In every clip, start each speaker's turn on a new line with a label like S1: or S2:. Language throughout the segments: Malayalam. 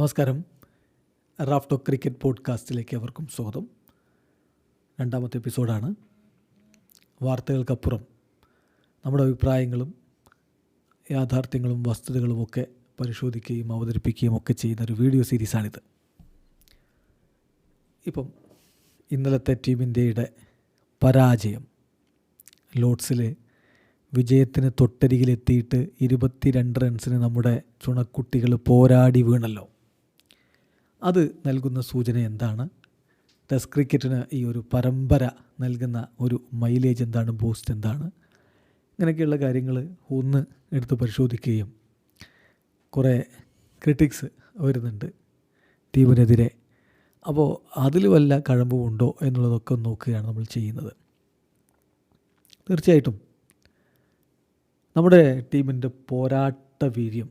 S1: നമസ്കാരം. റാഫ് ടോക്ക് ക്രിക്കറ്റ് പോഡ്കാസ്റ്റിലേക്ക് അവർക്കും സ്വാഗതം. രണ്ടാമത്തെ എപ്പിസോഡാണ്. വാർത്തകൾക്കപ്പുറം നമ്മുടെ അഭിപ്രായങ്ങളും യാഥാർത്ഥ്യങ്ങളും വസ്തുതകളുമൊക്കെ പരിശോധിക്കുകയും അവതരിപ്പിക്കുകയും ഒക്കെ ചെയ്യുന്നൊരു വീഡിയോ സീരീസാണിത്. ഇപ്പം ഇന്നലത്തെ ടീം ഇന്ത്യയുടെ പരാജയം, ലോർഡ്സിൽ വിജയത്തിന് തൊട്ടരികിലെത്തിയിട്ട് 22 റൺസിന് നമ്മുടെ ചുണക്കുട്ടികൾ പോരാടി വീണല്ലോ. അത് നൽകുന്ന സൂചന എന്താണ്? ടെസ്റ്റ് ക്രിക്കറ്റിന് ഈ ഒരു പരമ്പര നൽകുന്ന ഒരു മൈലേജ് എന്താണ്, ബൂസ്റ്റ് എന്താണ്? ഇങ്ങനെയൊക്കെയുള്ള കാര്യങ്ങൾ ഒന്ന് എടുത്ത് പരിശോധിക്കുകയും കുറേ ക്രിട്ടിക്സ് വരുന്നുണ്ട് ടീമിനെതിരെ. അപ്പോൾ അതിൽ വല്ല കഴമ്പുമുണ്ടോ എന്നുള്ളതൊക്കെ നോക്കുകയാണ് നമ്മൾ ചെയ്യുന്നത്. തീർച്ചയായിട്ടും നമ്മുടെ ടീമിൻ്റെ പോരാട്ട വീര്യം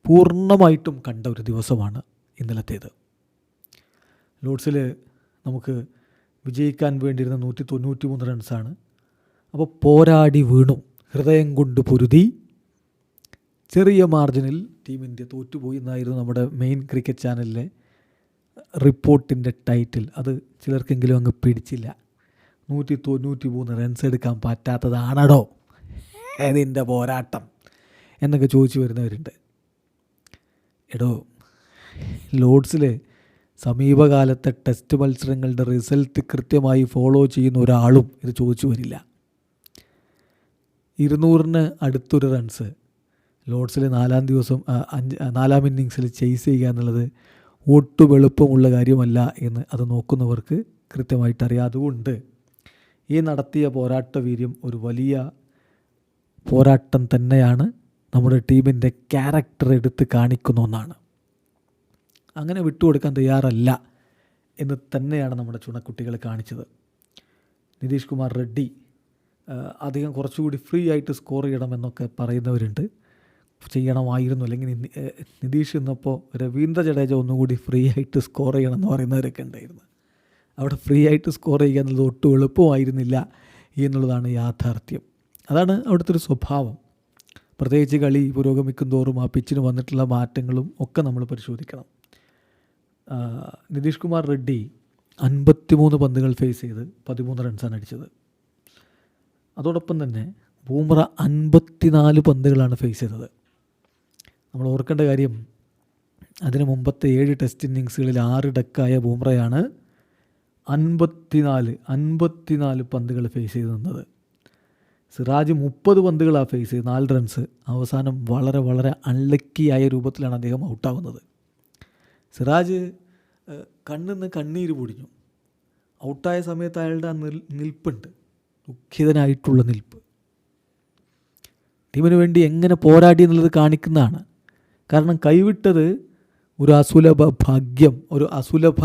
S1: പൂർണ്ണമായിട്ടും കണ്ട ഒരു ദിവസമാണ് ഇന്നലത്തേത്. ലോർഡ്സിൽ നമുക്ക് വിജയിക്കാൻ വേണ്ടിയിരുന്ന 193 റൺസാണ്. അപ്പോൾ പോരാടി വീണു, ഹൃദയം കൊണ്ട് പൊരുതി, ചെറിയ മാർജിനിൽ ടീം ഇന്ത്യ തോറ്റുപോയി എന്നായിരുന്നു നമ്മുടെ മെയിൻ ക്രിക്കറ്റ് ചാനലിലെ റിപ്പോർട്ടിൻ്റെ ടൈറ്റിൽ. അത് ചിലർക്കെങ്കിലും അങ്ങ് പിടിച്ചില്ല. 193 റൺസ് എടുക്കാൻ പറ്റാത്തതാണോ അതിൻ്റെ പോരാട്ടം എന്നൊക്കെ ചോദിച്ചു വരുന്നവരുണ്ട്. എടോ, ലോർഡ്സിൽ സമീപകാലത്തെ ടെസ്റ്റ് മത്സരങ്ങളുടെ റിസൾട്ട് കൃത്യമായി ഫോളോ ചെയ്യുന്ന ഒരാളും ഇത് ചോദിച്ചു വരില്ല. 200-ന് അടുത്തൊരു റൺസ് ലോർഡ്സിൽ നാലാം ഇന്നിങ്സിൽ ചേസ് ചെയ്യുക എന്നുള്ളത് ഒട്ടും എളുപ്പമുള്ള കാര്യമല്ല എന്ന് അത് നോക്കുന്നവർക്ക് കൃത്യമായിട്ടറിയാം. അതുകൊണ്ട് ഈ നടത്തിയ പോരാട്ട വീര്യം ഒരു വലിയ പോരാട്ടം തന്നെയാണ്. നമ്മുടെ ടീമിൻ്റെ ക്യാരക്ടർ എടുത്ത് കാണിക്കുന്ന ഒന്നാണ്. അങ്ങനെ വിട്ടുകൊടുക്കാൻ തയ്യാറല്ല എന്ന് തന്നെയാണ് നമ്മുടെ ചുണക്കുട്ടികൾ കാണിച്ചത്. നിതീഷ് കുമാർ റെഡ്ഡി അദ്ദേഹം കുറച്ചുകൂടി ഫ്രീ ആയിട്ട് സ്കോർ ചെയ്യണമെന്നൊക്കെ പറയുന്നവരുണ്ട്. ചെയ്യണമായിരുന്നു, അല്ലെങ്കിൽ നിതീഷ് ഇന്നപ്പോൾ രവീന്ദ്ര ജഡേജ ഒന്നുകൂടി ഫ്രീ ആയിട്ട് സ്കോർ ചെയ്യണമെന്ന് പറയുന്നവരൊക്കെ ഉണ്ടായിരുന്നു. അവിടെ ഫ്രീ ആയിട്ട് സ്കോർ ചെയ്യുക എന്നുള്ളത് ഒട്ടും എളുപ്പമായിരുന്നില്ല എന്നുള്ളതാണ് യാഥാർത്ഥ്യം. അതാണ് അവിടുത്തെ ഒരു സ്വഭാവം. പ്രത്യേകിച്ച് കളി പുരോഗമിക്കും തോറും ആ പിച്ചിന് വന്നിട്ടുള്ള മാറ്റങ്ങളും ഒക്കെ നമ്മൾ പരിശോധിക്കണം. നിതീഷ് കുമാർ റെഡ്ഡി 53 പന്തുകൾ ഫേസ് ചെയ്ത് 13 റൺസാണ് അടിച്ചത്. അതോടൊപ്പം തന്നെ ബൂമ്ര 54 പന്തുകളാണ് ഫേസ് ചെയ്തത്. നമ്മൾ ഓർക്കേണ്ട കാര്യം, അതിന് മുമ്പത്തെ 7 ടെസ്റ്റ് ഇന്നിങ്സുകളിൽ 6 ഡക്കായ ബൂമ്രയാണ് 54 പന്തുകൾ ഫേസ് ചെയ്ത് നിന്നത്. സിറാജ് 30 പന്തുകളാണ് ഫേസ് ചെയ്ത് 4 റൺസ്. അവസാനം വളരെ വളരെ അൺലക്കിയായ രൂപത്തിലാണ് അദ്ദേഹം ഔട്ടാവുന്നത്. സിറാജ് കണ്ണിന്ന് കണ്ണീര് പൊടിഞ്ഞു. ഔട്ടായ സമയത്ത് അയാളുടെ ആ നിൽപ്പുണ്ട്, ദുഃഖിതനായിട്ടുള്ള നിൽപ്പ്. ടീമിന് വേണ്ടി എങ്ങനെ പോരാടി എന്നുള്ളത് കാണിക്കുന്നതാണ്. കാരണം കൈവിട്ടത് ഒരു അസുലഭ ഭാഗ്യം, ഒരു അസുലഭ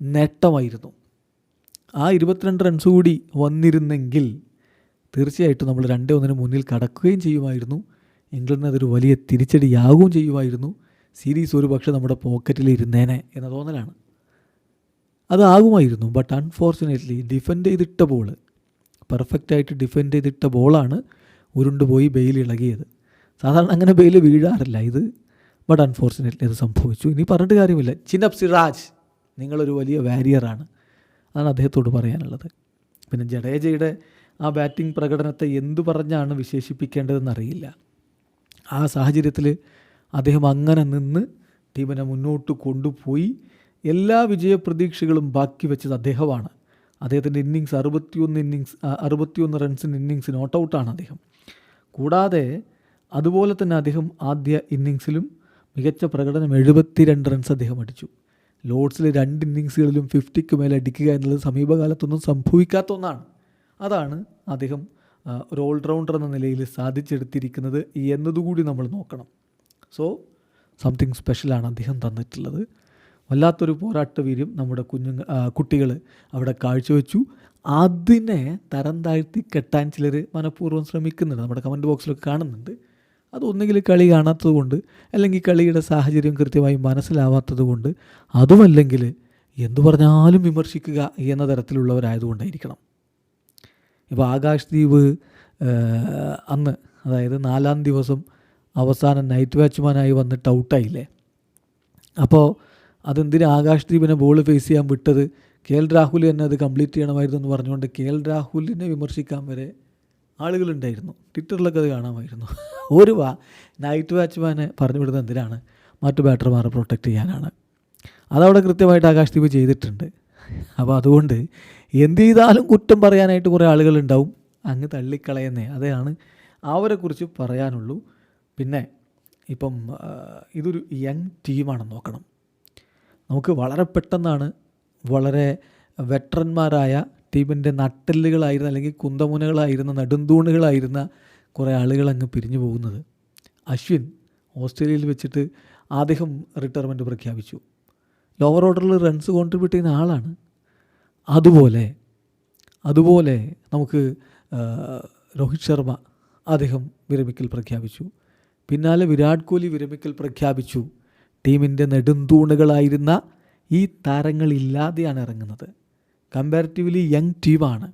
S1: നേട്ടമായിരുന്നു. ആ 22 റൺസ് കൂടി വന്നിരുന്നെങ്കിൽ തീർച്ചയായിട്ടും നമ്മൾ 2-1 മുന്നിൽ കടക്കുകയും ചെയ്യുമായിരുന്നു. ഇംഗ്ലണ്ടിന് അതൊരു വലിയ തിരിച്ചടിയാകുകയും ചെയ്യുമായിരുന്നു. സീരീസ് ഒരു പക്ഷേ നമ്മുടെ പോക്കറ്റിൽ ഇരുന്നേനെ എന്ന തോന്നലാണ്. അതാകുമായിരുന്നു. ബട്ട് അൺഫോർച്ചുനേറ്റ്ലി ഡിഫെൻഡ് ചെയ്തിട്ട ബോൾ, പെർഫെക്റ്റായിട്ട് ഡിഫെൻഡ് ചെയ്തിട്ട ബോളാണ് ഉരുണ്ടുപോയി ബെയിൽ ഇളകിയത്. സാധാരണ അങ്ങനെ ബെയിൽ വീഴാറില്ല ഇത്. ബട്ട് അൺഫോർച്ചുനേറ്റ്ലി അത് സംഭവിച്ചു. ഇനി പറഞ്ഞിട്ട് കാര്യമില്ല. ചിനപ്പ് സിറാജ്, നിങ്ങളൊരു വലിയ വാരിയറാണ്. അതാണ് അദ്ദേഹത്തോട് പറയാനുള്ളത്. പിന്നെ ജഡേജയുടെ ആ ബാറ്റിംഗ് പ്രകടനത്തെ എന്തു പറഞ്ഞാണ് വിശേഷിപ്പിക്കേണ്ടതെന്നറിയില്ല. ആ സാഹചര്യത്തിൽ അദ്ദേഹം അങ്ങനെ നിന്ന് ടീമിനെ മുന്നോട്ട് കൊണ്ടുപോയി. എല്ലാ വിജയപ്രതീക്ഷകളും ബാക്കി വെച്ചത് അദ്ദേഹമാണ്. അദ്ദേഹത്തിൻ്റെ ഇന്നിങ്സ് 61 റൺസിൻ്റെ ഇന്നിങ്സ് നോട്ട് ഔട്ടാണ് അദ്ദേഹം. കൂടാതെ അതുപോലെ തന്നെ അദ്ദേഹം ആദ്യ ഇന്നിങ്സിലും മികച്ച പ്രകടനം 72 റൺസ് അദ്ദേഹം അടിച്ചു. ലോർഡ്സിലെ 2 ഇന്നിങ്സുകളിലും 50ക്ക് മേലെ അടിക്കുക എന്നുള്ളത് സമീപകാലത്തൊന്നും സംഭവിക്കാത്ത ഒന്നാണ്. അതാണ് അദ്ദേഹം ഒരു ഓൾറൗണ്ടർ എന്ന നിലയിൽ സാധിച്ചെടുത്തിരിക്കുന്നത് എന്നതുകൂടി നമ്മൾ നോക്കണം. സോ സംതിങ് സ്പെഷ്യലാണ് അദ്ദേഹം തന്നിട്ടുള്ളത്. വല്ലാത്തൊരു പോരാട്ട വീര്യം നമ്മുടെ കുട്ടികൾ അവിടെ കാഴ്ചവെച്ചു. അതിനെ തരം താഴ്ത്തി കെട്ടാൻ ചിലർ മനഃപൂർവ്വം ശ്രമിക്കുന്നുണ്ട്, നമ്മുടെ കമൻറ്റ് ബോക്സിലൊക്കെ കാണുന്നുണ്ട്. അതൊന്നുകിൽ കളി കാണാത്തത് കൊണ്ട്, അല്ലെങ്കിൽ കളിയുടെ സാഹചര്യം കൃത്യമായി മനസ്സിലാവാത്തത് കൊണ്ട്, അതുമല്ലെങ്കിൽ എന്തു പറഞ്ഞാലും വിമർശിക്കുക എന്ന തരത്തിലുള്ളവരായതുകൊണ്ടായിരിക്കണം. ഇപ്പോൾ ആകാശ് ദീപ് അന്ന്, അതായത് 4-ാം ദിവസം അവസാനം നൈറ്റ് വാച്ച്മാനായി വന്നിട്ട് ഔട്ടായില്ലേ. അപ്പോൾ അതെന്തിന് ആകാശ്ദീപിനെ ബോൾ ഫേസ് ചെയ്യാൻ വിട്ടത്, KL രാഹുൽ തന്നെ അത് കംപ്ലീറ്റ് ചെയ്യണമായിരുന്നു എന്ന് പറഞ്ഞുകൊണ്ട് KL രാഹുലിനെ വിമർശിക്കാൻ വരെ ആളുകളുണ്ടായിരുന്നു. ട്വിറ്ററിലൊക്കെ അത് കാണാമായിരുന്നു. ഒരു നൈറ്റ് വാച്ച്മാനെ പറഞ്ഞു വിടുന്നത് എന്തിനാണ്? മറ്റു ബാറ്റർമാരെ പ്രൊട്ടക്റ്റ് ചെയ്യാനാണ്. അതവിടെ കൃത്യമായിട്ട് ആകാശ്ദീപ് ചെയ്തിട്ടുണ്ട്. അപ്പോൾ അതുകൊണ്ട് എന്ത് ചെയ്താലും കുറ്റം പറയാനായിട്ട് കുറേ ആളുകളുണ്ടാവും. അങ്ങ് തള്ളിക്കളയുന്നേ, അതാണ് അവരെക്കുറിച്ച് പറയാനുള്ളൂ. പിന്നെ ഇപ്പം ഇതൊരു യങ് ടീമാണെന്ന് നോക്കണം. നമുക്ക് വളരെ പെട്ടെന്നാണ് വളരെ വെറ്ററന്മാരായ ടീമിൻ്റെ നട്ടെല്ലുകളായിരുന്ന അല്ലെങ്കിൽ കുന്തമുനകളായിരുന്ന നെടുന്തൂണുകളായിരുന്ന കുറേ ആളുകൾ അങ്ങ് പിരിഞ്ഞു പോകുന്നത്. അശ്വിൻ ഓസ്ട്രേലിയയിൽ വെച്ചിട്ട് അദ്ദേഹം റിട്ടയർമെൻറ്റ് പ്രഖ്യാപിച്ചു. ലോവർ ഓർഡറിൽ റൺസ് കോൺട്രിബ്യൂട്ട് ചെയ്യുന്ന ആളാണ്. അതുപോലെ നമുക്ക് രോഹിത് ശർമ്മ അദ്ദേഹം വിരമിക്കൽ പ്രഖ്യാപിച്ചു. പിന്നാലെ വിരാട് കോഹ്ലി വിരമിക്കൽ പ്രഖ്യാപിച്ചു. ടീമിൻ്റെ നെടുന്തൂണുകളായിരുന്ന ഈ താരങ്ങളില്ലാതെയാണ് ഇറങ്ങുന്നത്. കമ്പാരിറ്റീവ്ലി യങ് ടീമാണ്.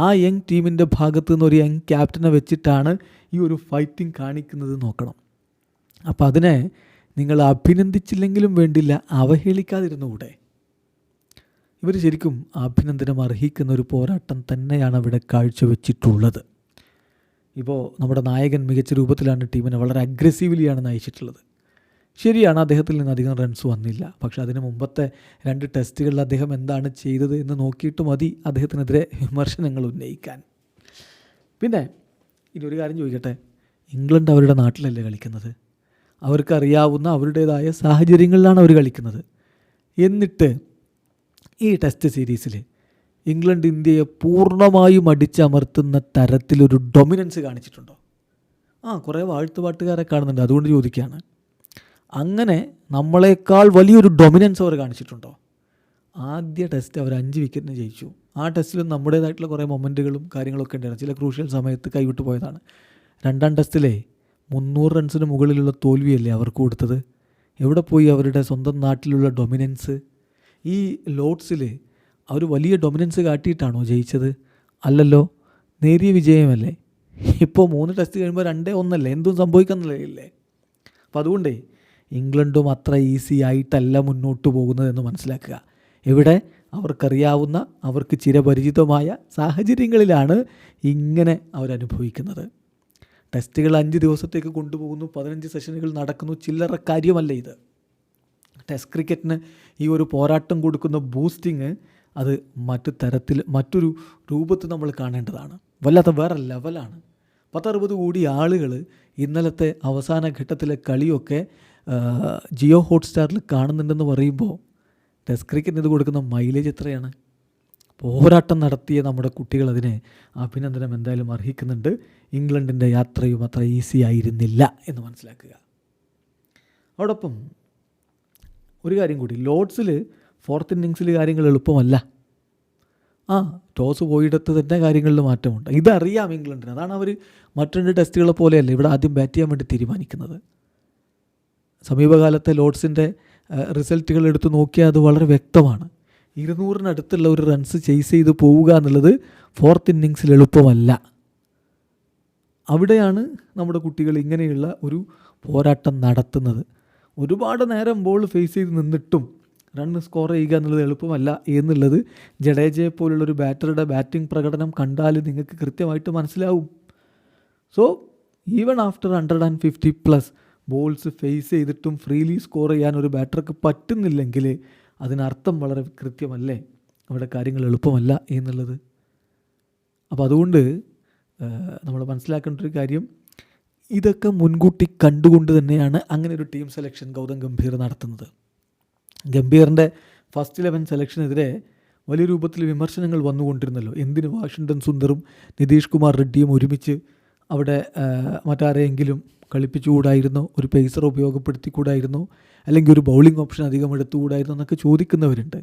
S1: ആ യങ് ടീമിൻ്റെ ഭാഗത്തു നിന്ന് ഒരു യങ് ക്യാപ്റ്റനെ വെച്ചിട്ടാണ് ഈ ഒരു ഫൈറ്റിംഗ് കാണിക്കുന്നത് നോക്കണം. അപ്പോൾ അതിനെ നിങ്ങൾ അഭിനന്ദിച്ചില്ലെങ്കിലും വേണ്ടില്ല, അവഹേളിക്കാതിരുന്നുകൂടെ? ഇവർ ശരിക്കും അഭിനന്ദനം അർഹിക്കുന്ന ഒരു പോരാട്ടം തന്നെയാണ് അവിടെ കാഴ്ചവെച്ചിട്ടുള്ളത്. ഇപ്പോൾ നമ്മുടെ നായകൻ മികച്ച രൂപത്തിലാണ് ടീമിനെ വളരെ അഗ്രസീവ്ലിയാണ് നയിച്ചിട്ടുള്ളത്. ശരിയാണ്, അദ്ദേഹത്തിൽ നിന്ന് അധികം റൺസ് വന്നില്ല. പക്ഷെ അതിന് മുമ്പത്തെ 2 ടെസ്റ്റുകളിൽ അദ്ദേഹം എന്താണ് ചെയ്തത് എന്ന് നോക്കിയിട്ട് മതി അദ്ദേഹത്തിനെതിരെ വിമർശനങ്ങൾ ഉന്നയിക്കാൻ. പിന്നെ ഇനി ഒരു കാര്യം ചോദിക്കട്ടെ, ഇംഗ്ലണ്ട് അവരുടെ നാട്ടിലല്ലേ കളിക്കുന്നത്? അവർക്കറിയാവുന്ന അവരുടേതായ സാഹചര്യങ്ങളിലാണ് അവർ കളിക്കുന്നത്. എന്നിട്ട് ഈ ടെസ്റ്റ് സീരീസിൽ ഇംഗ്ലണ്ട് ഇന്ത്യയെ പൂർണ്ണമായും അടിച്ചമർത്തുന്ന തരത്തിലൊരു ഡൊമിനൻസ് കാണിച്ചിട്ടുണ്ടോ? കുറേ വാഴ്ത്തുപാട്ടുകാരെ കാണുന്നുണ്ട്, അതുകൊണ്ട് ചോദിക്കുകയാണ്. അങ്ങനെ നമ്മളെക്കാൾ വലിയൊരു ഡൊമിനൻസ് അവർ കാണിച്ചിട്ടുണ്ടോ? ആദ്യ ടെസ്റ്റ് അവർ 5 വിക്കറ്റിന് ജയിച്ചു. ആ ടെസ്റ്റിലും നമ്മുടേതായിട്ടുള്ള കുറേ മൊമെൻറ്റുകളും കാര്യങ്ങളൊക്കെ ഉണ്ടായിരുന്നു. ചില ക്രൂഷ്യൽ സമയത്ത് കൈവിട്ട് പോയതാണ്. 2ാം ടെസ്റ്റിലെ 300 റൺസിന് മുകളിലുള്ള തോൽവിയല്ലേ അവർക്ക് കൊടുത്തത്? എവിടെ പോയി അവരുടെ സ്വന്തം നാട്ടിലുള്ള ഡൊമിനൻസ്? ഈ ലോർഡ്സിൽ അവർ വലിയ ഡൊമിനൻസ് കാട്ടിയിട്ടാണോ ജയിച്ചത്? അല്ലല്ലോ, നേരിയ വിജയമല്ലേ. ഇപ്പോൾ 3 ടെസ്റ്റ് കഴിയുമ്പോൾ 2-1 എന്തും സംഭവിക്കുന്നില്ലേ? അപ്പോൾ അതുകൊണ്ടേ ഇംഗ്ലണ്ടും അത്ര ഈസി ആയിട്ടല്ല മുന്നോട്ട് പോകുന്നതെന്ന് മനസ്സിലാക്കുക. ഇവിടെ അവർക്കറിയാവുന്ന അവർക്ക് ചിരപരിചിതമായ സാഹചര്യങ്ങളിലാണ് ഇങ്ങനെ അവരനുഭവിക്കുന്നത്. ടെസ്റ്റുകൾ 5 ദിവസത്തേക്ക് കൊണ്ടുപോകുന്നു, 15 സെഷനുകൾ നടക്കുന്നു. ചില്ലറ കാര്യമല്ല ഇത്. ടെസ്റ്റ് ക്രിക്കറ്റിന് ഈ ഒരു പോരാട്ടം കൊടുക്കുന്ന ബൂസ്റ്റിങ് അത് മറ്റൊരു രൂപത്തിൽ നമ്മൾ കാണേണ്ടതാണ്. വല്ലാത്ത വേറെ ലെവലാണ്. 10-60 കോടി ആളുകൾ ഇന്നലത്തെ അവസാന ഘട്ടത്തിലെ കളിയൊക്കെ ജിയോ ഹോട്ട്സ്റ്റാറിൽ കാണുന്നുണ്ടെന്ന് പറയുമ്പോൾ ടെസ്റ്റ് ക്രിക്കറ്റിന് ഇത് കൊടുക്കുന്ന മൈലേജ് എത്രയാണ്? പോരാട്ടം നടത്തിയ നമ്മുടെ കുട്ടികൾ അതിനെ അഭിനന്ദനം എന്തായാലും അർഹിക്കുന്നുണ്ട്. ഇംഗ്ലണ്ടിൻ്റെ യാത്രയും അത്ര ഈസി ആയിരുന്നില്ല എന്ന് മനസ്സിലാക്കുക. അതോടൊപ്പം ഒരു കാര്യം കൂടി, ലോർഡ്സിൽ 4th ഇന്നിങ്സിൽ കാര്യങ്ങൾ എളുപ്പമല്ല. ടോസ് പോയിടത്ത് തന്നെ കാര്യങ്ങളിൽ മാറ്റമുണ്ട്. ഇതറിയാം ഇംഗ്ലണ്ടിന്. അതാണ് അവർ മറ്റ് 2 ടെസ്റ്റുകളെ പോലെയല്ല ഇവിടെ ആദ്യം ബാറ്റ് ചെയ്യാൻ വേണ്ടി തീരുമാനിക്കുന്നത്. സമീപകാലത്തെ ലോർഡ്സിൻ്റെ റിസൾട്ടുകൾ എടുത്ത് നോക്കിയാൽ അത് വളരെ വ്യക്തമാണ്. 200-നടുത്തുള്ള ഒരു റൺസ് ചേസ് ചെയ്ത് പോവുക എന്നുള്ളത് 4th ഇന്നിങ്സിൽ എളുപ്പമല്ല. അവിടെയാണ് നമ്മുടെ കുട്ടികൾ ഇങ്ങനെയുള്ള ഒരു പോരാട്ടം നടത്തുന്നത്. ഒരുപാട് നേരം ബോൾ ഫേസ് ചെയ്ത് നിന്നിട്ടും റൺ സ്കോർ ചെയ്യുക എന്നുള്ളത് എളുപ്പമല്ല എന്നുള്ളത് ജഡേജയെ പോലുള്ളൊരു ബാറ്ററുടെ ബാറ്റിംഗ് പ്രകടനം കണ്ടാൽ നിങ്ങൾക്ക് കൃത്യമായിട്ട് മനസ്സിലാവും. So even after 150+ balls face ചെയ്തിട്ടും ഫ്രീലി സ്കോർ ചെയ്യാൻ ഒരു ബാറ്റർക്ക് പറ്റുന്നില്ലെങ്കിൽ അതിനർത്ഥം വളരെ കൃത്യമല്ലേ, അവിടെ കാര്യങ്ങൾ എളുപ്പമല്ല എന്നുള്ളത്. അപ്പോൾ അതുകൊണ്ട് നമ്മൾ മനസ്സിലാക്കേണ്ട ഒരു കാര്യം, ഇതൊക്കെ മുൻകൂട്ടി കണ്ടുകൊണ്ട് തന്നെയാണ് അങ്ങനെ ഒരു ടീം സെലക്ഷൻ ഗൗതം ഗംഭീർ നടത്തുന്നത്. ഗംഭീറിൻ്റെ ഫസ്റ്റ് 11 സെലക്ഷനെതിരെ വലിയ രൂപത്തിൽ വിമർശനങ്ങൾ വന്നുകൊണ്ടിരുന്നല്ലോ. എന്തിന് വാഷിങ്ടൺ സുന്ദറും നിതീഷ് കുമാർ റെഡ്ഡിയും ഒരുമിച്ച് അവിടെ മറ്റാരെയെങ്കിലും കളിപ്പിച്ചുകൂടായിരുന്നോ? ഒരു പേസർ ഉപയോഗപ്പെടുത്തിക്കൂടായിരുന്നോ? അല്ലെങ്കിൽ ഒരു ബൗളിംഗ് ഓപ്ഷൻ അധികം എടുത്തുകൂടായിരുന്നോ എന്നൊക്കെ ചോദിക്കുന്നവരുണ്ട്.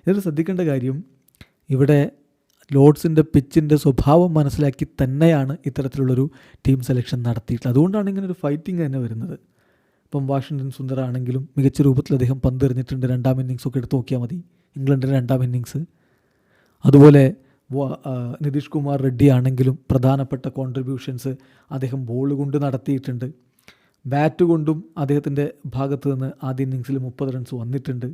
S1: ഇതിൽ ശ്രദ്ധിക്കേണ്ട കാര്യം, ഇവിടെ ലോർഡ്സിൻ്റെ പിച്ചിൻ്റെ സ്വഭാവം മനസ്സിലാക്കി തന്നെയാണ് ഇത്തരത്തിലുള്ളൊരു ടീം സെലക്ഷൻ നടത്തിയിട്ടുള്ളത്. അതുകൊണ്ടാണ് ഇങ്ങനെ ഒരു ഫൈറ്റിംഗ് തന്നെ വരുന്നത്. ഇപ്പം വാഷിങ്ടൺ സുന്ദർ ആണെങ്കിലും മികച്ച രൂപത്തിൽ അദ്ദേഹം പന്ത് എറിഞ്ഞിട്ടുണ്ട്. 2ാം ഇന്നിങ്സൊക്കെ എടുത്ത് നോക്കിയാൽ മതി, ഇംഗ്ലണ്ടിൻ്റെ 2ാം ഇന്നിങ്സ്. അതുപോലെ നിതീഷ് കുമാർ റെഡ്ഡി ആണെങ്കിലും പ്രധാനപ്പെട്ട കോൺട്രിബ്യൂഷൻസ് അദ്ദേഹം ബോൾ കൊണ്ട് നടത്തിയിട്ടുണ്ട്. ബാറ്റ് കൊണ്ടും അദ്ദേഹത്തിൻ്റെ ഭാഗത്ത് നിന്ന് ആദ്യ ഇന്നിങ്സിൽ 30 റൺസ് വന്നിട്ടുണ്ട്.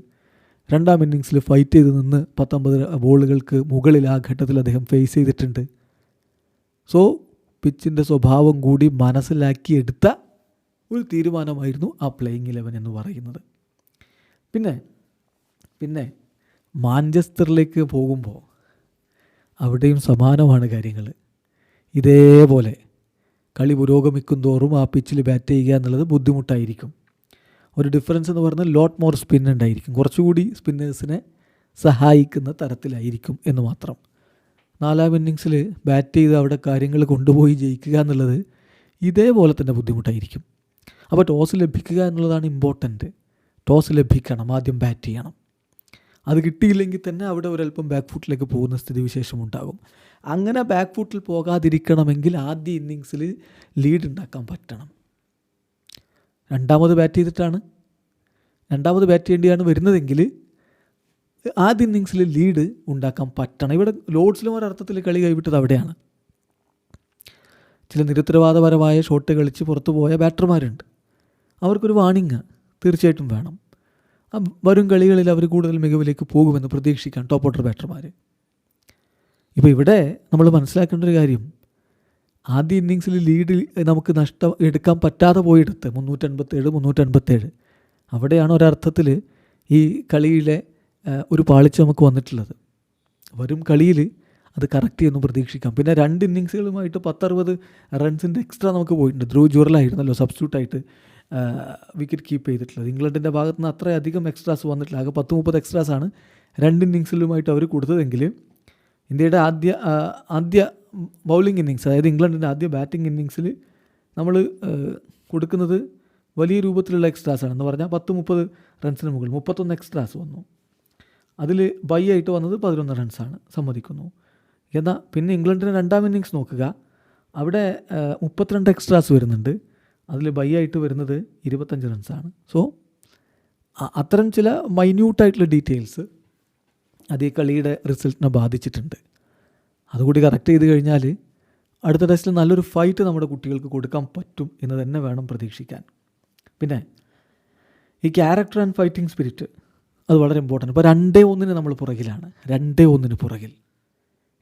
S1: രണ്ടാം ഇന്നിങ്സിൽ ഫൈറ്റ് ചെയ്ത് നിന്ന് 19 ബോളുകൾക്ക് മുകളിൽ ആ ഘട്ടത്തിൽ അദ്ദേഹം ഫേസ് ചെയ്തിട്ടുണ്ട്. സോ പിച്ചിൻ്റെ സ്വഭാവം കൂടി മനസ്സിലാക്കിയെടുത്ത ഒരു തീരുമാനമായിരുന്നു ആ പ്ലേയിങ് 11 എന്ന് പറയുന്നത്. പിന്നെ മാഞ്ചസ്റ്ററിലേക്ക് പോകുമ്പോൾ അവിടെയും സമാനമാണ് കാര്യങ്ങൾ. ഇതേപോലെ കളി പുരോഗമിക്കും തോറും ആ പിച്ചിൽ ബാറ്റ് ചെയ്യുക എന്നുള്ളത് ബുദ്ധിമുട്ടായിരിക്കും. ഒരു ഡിഫറൻസ് എന്ന് പറഞ്ഞാൽ ലോട്ട് മോർ സ്പിൻ ഉണ്ടായിരിക്കും, കുറച്ചുകൂടി സ്പിന്നേഴ്സിനെ സഹായിക്കുന്ന തരത്തിലായിരിക്കും എന്ന് മാത്രം. 4ാം ഇന്നിങ്സിൽ ബാറ്റ് ചെയ്ത് അവിടെ കാര്യങ്ങൾ കൊണ്ടുപോയി ജയിക്കുക എന്നുള്ളത് ഇതേപോലെ തന്നെ ബുദ്ധിമുട്ടായിരിക്കും. അപ്പോൾ ടോസ് ലഭിക്കുക എന്നുള്ളതാണ് ഇമ്പോർട്ടൻറ്റ്. ടോസ് ലഭിക്കണം, ആദ്യം ബാറ്റ് ചെയ്യണം. അത് കിട്ടിയില്ലെങ്കിൽ തന്നെ അവിടെ ഒരല്പം ബാക്ക് ഫുട്ടിലേക്ക് പോകുന്ന സ്ഥിതിവിശേഷം ഉണ്ടാകും. അങ്ങനെ ബാക്ക് ഫുട്ടിൽ പോകാതിരിക്കണമെങ്കിൽ ആദ്യ ഇന്നിങ്സിൽ ലീഡ് ഉണ്ടാക്കാൻ പറ്റണം. രണ്ടാമത് ബാറ്റ് ചെയ്യേണ്ടിയാണ് വരുന്നതെങ്കിൽ ആദ്യ ഇന്നിങ്സിൽ ലീഡ് ഉണ്ടാക്കാൻ പറ്റണം. ഇവിടെ ലോർഡ്സിലും ഒരർത്ഥത്തിൽ കളി കൈവിട്ടത് അവിടെയാണ്. ചില നിരുത്തരവാദപരമായ ഷോട്ട് കളിച്ച് പുറത്തു പോയ ബാറ്റർമാരുണ്ട്. അവർക്കൊരു വാണിംഗ് തീർച്ചയായിട്ടും വേണം. വരും കളികളിൽ അവർ കൂടുതൽ മികവിലേക്ക് പോകുമെന്ന് പ്രതീക്ഷിക്കാം ടോപ്പ് ഓർഡർ ബാറ്റർമാർ. ഇപ്പോൾ ഇവിടെ നമ്മൾ മനസ്സിലാക്കേണ്ട ഒരു കാര്യം, ആദ്യ ഇന്നിങ്സിൽ ലീഡ് നമുക്ക് എടുക്കാൻ പറ്റാതെ പോയെടുത്ത് 357 അവിടെയാണ് ഒരർത്ഥത്തിൽ ഈ കളിയിലെ ഒരു പാളിച്ച നമുക്ക് വന്നിട്ടുള്ളത്. വരും കളിയിൽ അത് കറക്റ്റ് ചെയ്യുന്നു പ്രതീക്ഷിക്കാം. പിന്നെ 2 ഇന്നിങ്സുകളുമായിട്ട് 10-60 റൺസിൻ്റെ എക്സ്ട്രാ നമുക്ക് പോയിട്ടുണ്ട്. ധ്രുവ് ജുറലായിരുന്നല്ലോ സബ്സ്റ്റിറ്റ്യൂട്ടായിട്ട് വിക്കറ്റ് കീപ്പ് ചെയ്തിട്ടുള്ളത്. ഇംഗ്ലണ്ടിൻ്റെ ഭാഗത്ത് നിന്ന് അത്രയധികം എക്സ്ട്രാസ് വന്നിട്ടില്ല. ആകെ 10-30 എക്സ്ട്രാസാണ് 2 ഇന്നിങ്സിലുമായിട്ട് അവർ കൊടുത്തതെങ്കിൽ ഇന്ത്യയുടെ ആദ്യ ബൗളിംഗ് ഇന്നിങ്സ്, അതായത് ഇംഗ്ലണ്ടിൻ്റെ ആദ്യ ബാറ്റിംഗ് ഇന്നിങ്സിൽ നമ്മൾ കൊടുക്കുന്നത് വലിയ രൂപത്തിലുള്ള എക്സ്ട്രാസാണ്. എന്ന് പറഞ്ഞാൽ 10-30 റൺസിന് മുകളിൽ 31 എക്സ്ട്രാസ് വന്നു. അതിൽ ബൈ ആയിട്ട് വന്നത് 11 റൺസാണ്, സമ്മതിക്കുന്നു. എന്നാൽ പിന്നെ ഇംഗ്ലണ്ടിൻ്റെ 2ാം ഇന്നിങ്സ് നോക്കുക, അവിടെ 32 എക്സ്ട്രാസ് വരുന്നുണ്ട്. അതിൽ ബൈ ആയിട്ട് വരുന്നത് 25 റൺസാണ്. സോ അത്തരം ചില മൈന്യൂട്ടായിട്ടുള്ള ഡീറ്റെയിൽസ് അത് ഈ കളിയുടെ റിസൾട്ടിനെ ബാധിച്ചിട്ടുണ്ട്. അതുകൂടി കറക്റ്റ് ചെയ്ത് കഴിഞ്ഞാൽ അടുത്ത ടെസ്റ്റിൽ നല്ലൊരു ഫൈറ്റ് നമ്മുടെ കുട്ടികൾക്ക് കൊടുക്കാൻ പറ്റും എന്ന് തന്നെ വേണം പ്രതീക്ഷിക്കാൻ. പിന്നെ ഈ ക്യാരക്ടർ ആൻഡ് ഫൈറ്റിംഗ് സ്പിരിറ്റ് അത് വളരെ ഇമ്പോർട്ടൻ്റ്. ഇപ്പോൾ 2-1 നമ്മൾ പുറകിലാണ്. 2-1 പുറകിൽ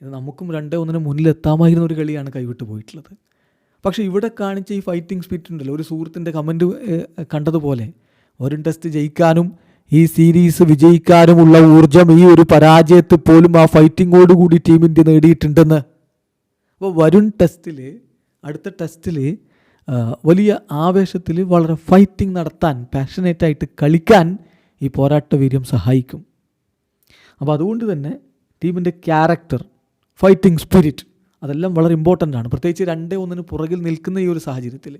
S1: ഇത് നമുക്കും 2-1 മുന്നിലെത്താമായിരുന്ന ഒരു കളിയാണ് കൈവിട്ട് പോയിട്ടുള്ളത്. പക്ഷേ ഇവിടെ കാണിച്ച ഈ ഫൈറ്റിംഗ് സ്പിരിറ്റ് ഉണ്ടല്ലോ, ഒരു സുഹൃത്തിൻ്റെ കമൻറ്റ് കണ്ടതുപോലെ ഒരു ടെസ്റ്റ് ജയിക്കാനും ഈ സീരീസ് വിജയിക്കാനുമുള്ള ഊർജ്ജം ഈ ഒരു പരാജയത്തിൽ പോലും ആ ഫൈറ്റിങ്ങോടുകൂടി ടീം ഇന്ത്യ നേടിയിട്ടുണ്ടെന്ന്. അപ്പോൾ വരും ടെസ്റ്റിൽ, അടുത്ത ടെസ്റ്റിൽ വലിയ ആവേശത്തിൽ വളരെ ഫൈറ്റിംഗ് നടത്താൻ, പാഷനേറ്റായിട്ട് കളിക്കാൻ ഈ പോരാട്ട വീര്യം സഹായിക്കും. അപ്പോൾ അതുകൊണ്ട് തന്നെ ടീമിൻ്റെ ക്യാരക്ടർ, ഫൈറ്റിംഗ് സ്പിരിറ്റ് അതെല്ലാം വളരെ ഇമ്പോർട്ടൻ്റ് ആണ്. പ്രത്യേകിച്ച് 2-1 പുറകിൽ നിൽക്കുന്ന ഈ ഒരു സാഹചര്യത്തിൽ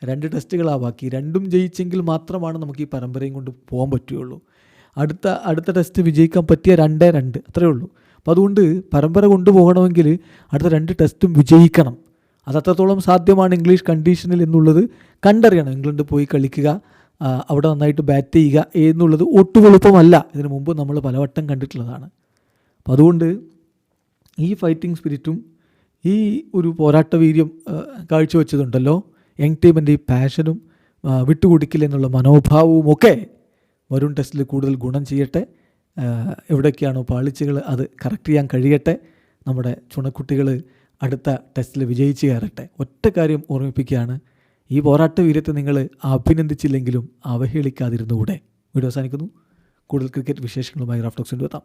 S1: 2 ടെസ്റ്റുകളാണ് ബാക്കി. 2ഉം ജയിച്ചെങ്കിൽ മാത്രമാണ് നമുക്ക് ഈ പരമ്പരയും കൊണ്ട് പോകാൻ പറ്റുകയുള്ളൂ. അടുത്ത ടെസ്റ്റ് വിജയിക്കാൻ പറ്റിയ 2-2 അത്രയേ ഉള്ളൂ. അപ്പോൾ അതുകൊണ്ട് പരമ്പര കൊണ്ടുപോകണമെങ്കിൽ അടുത്ത 2 ടെസ്റ്റും വിജയിക്കണം. അതത്രത്തോളം സാധ്യമാണ് ഇംഗ്ലീഷ് കണ്ടീഷനിൽ എന്നുള്ളത് കണ്ടറിയണം. ഇംഗ്ലണ്ട് പോയി കളിക്കുക, അവിടെ നന്നായിട്ട് ബാറ്റ് ചെയ്യുക എന്നുള്ളത് ഒട്ടും എളുപ്പമല്ല. ഇതിനു മുമ്പ് നമ്മൾ പലവട്ടം കണ്ടിട്ടുള്ളതാണ്. അപ്പോൾ അതുകൊണ്ട് ഈ ഫൈറ്റിംഗ് സ്പിരിറ്റും ഈ ഒരു പോരാട്ട വീര്യം കാഴ്ചവെച്ചതുണ്ടല്ലോ, യങ് ടീമിൻ്റെ ഈ പാഷനും വിട്ടുകൊടുക്കില്ലെന്നുള്ള മനോഭാവവും ഒക്കെ വരും ടെസ്റ്റിൽ കൂടുതൽ ഗുണം ചെയ്യട്ടെ. എവിടെയൊക്കെയാണോ പാളിച്ചകൾ അത് കറക്റ്റ് ചെയ്യാൻ കഴിയട്ടെ. നമ്മുടെ ചുണക്കുട്ടികൾ അടുത്ത ടെസ്റ്റിൽ വിജയിച്ച് കയറട്ടെ. ഒറ്റ കാര്യം ഓർമ്മിപ്പിക്കുകയാണ്, ഈ പോരാട്ട വീര്യത്തെ നിങ്ങൾ അഭിനന്ദിച്ചില്ലെങ്കിലും അവഹേളിക്കാതിരുന്നുകൂടെ. വീഡിയോ അവസാനിക്കുന്നു. കൂടുതൽ ക്രിക്കറ്റ് വിശേഷങ്ങളുമായി റാഫ് ടോക്സിൽ എത്താം.